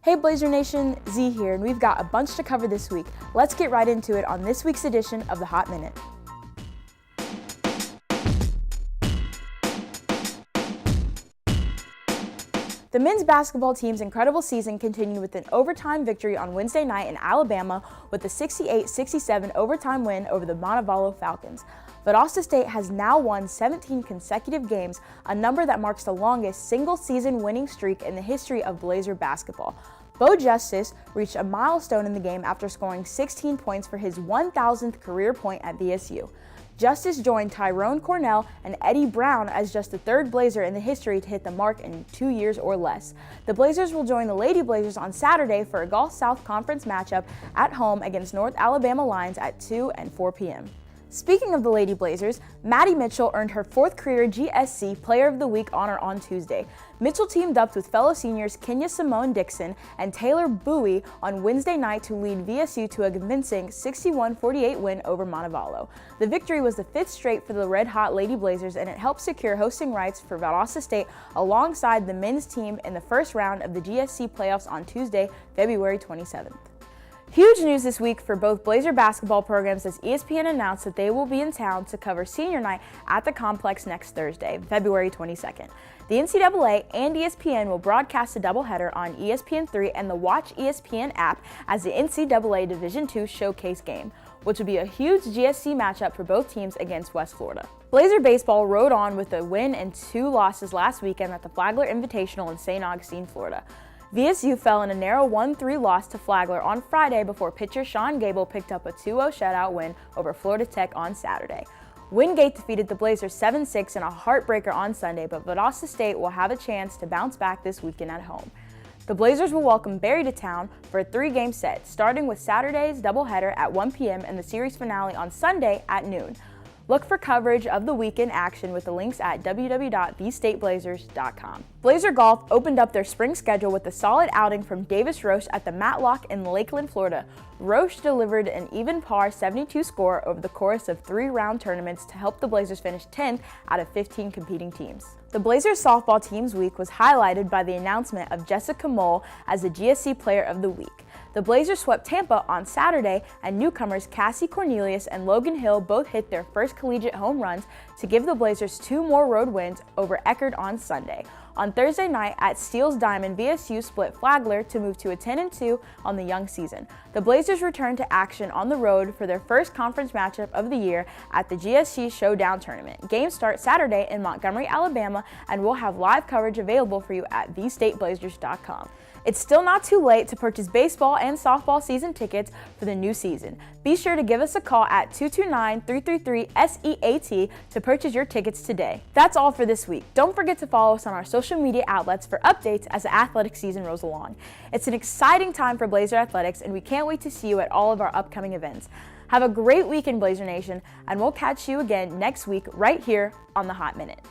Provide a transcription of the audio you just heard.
Hey Blazer Nation, Z here, and we've got a bunch to cover this week. Let's get right into it on this week's edition of the Hot Minute. The men's basketball team's incredible season continued with an overtime victory on Wednesday night in Alabama with a 68-67 overtime win over the Montevallo Falcons. Valdosta State has now won 17 consecutive games, a number that marks the longest single-season winning streak in the history of Blazer basketball. Bo Justice reached a milestone in the game after scoring 16 points for his 1,000th career point at VSU. Justice joined Tyrone Cornell and Eddie Brown as just the third Blazer in the history to hit the mark in 2 years or less. The Blazers will join the Lady Blazers on Saturday for a Gulf South Conference matchup at home against North Alabama Lions at 2 and 4 p.m. Speaking of the Lady Blazers, Maddie Mitchell earned her 4th career GSC Player of the Week honor on Tuesday. Mitchell teamed up with fellow seniors Kenya Simone Dixon and Taylor Bowie on Wednesday night to lead VSU to a convincing 61-48 win over Montevallo. The victory was the 5th straight for the red-hot Lady Blazers, and it helped secure hosting rights for Valdosta State alongside the men's team in the first round of the GSC playoffs on Tuesday, February 27th. Huge news this week for both Blazer basketball programs as ESPN announced that they will be in town to cover senior night at the complex next Thursday, February 22nd. The NCAA and ESPN will broadcast a doubleheader on ESPN3 and the Watch ESPN app as the NCAA Division II showcase game, which will be a huge GSC matchup for both teams against West Florida. Blazer baseball rode on with a win and 2 losses last weekend at the Flagler Invitational in St. Augustine, Florida. VSU fell in a narrow 1-3 loss to Flagler on Friday before pitcher Sean Gable picked up a 2-0 shutout win over Florida Tech on Saturday. Wingate defeated the Blazers 7-6 in a heartbreaker on Sunday, but Valdosta State will have a chance to bounce back this weekend at home. The Blazers will welcome Barry to town for a 3-game set, starting with Saturday's doubleheader at 1 p.m. and the series finale on Sunday at noon. Look for coverage of the weekend action with the links at www.theestateblazers.com. Blazer Golf opened up their spring schedule with a solid outing from Davis Roche at the Matlock in Lakeland, Florida. Roche delivered an even par 72 score over the course of 3-round tournaments to help the Blazers finish 10th out of 15 competing teams. The Blazers softball team's week was highlighted by the announcement of Jessica Mole as the GSC Player of the Week. The Blazers swept Tampa on Saturday, and newcomers Cassie Cornelius and Logan Hill both hit their first collegiate home runs to give the Blazers 2 more road wins over Eckerd on Sunday. On Thursday night at Steele's Diamond, VSU split Flagler to move to a 10-2 on the young season. The Blazers returned to action on the road for their first conference matchup of the year at the GSC Showdown Tournament. Games start Saturday in Montgomery, Alabama, and we'll have live coverage available for you at thestateblazers.com. It's still not too late to purchase baseball and softball season tickets for the new season. Be sure to give us a call at 229-333-SEAT to purchase your tickets today. That's all for this week. Don't forget to follow us on our social media outlets for updates as the athletic season rolls along. It's an exciting time for Blazer Athletics, and we can't wait to see you at all of our upcoming events. Have a great weekend, Blazer Nation, and we'll catch you again next week right here on the Hot Minute.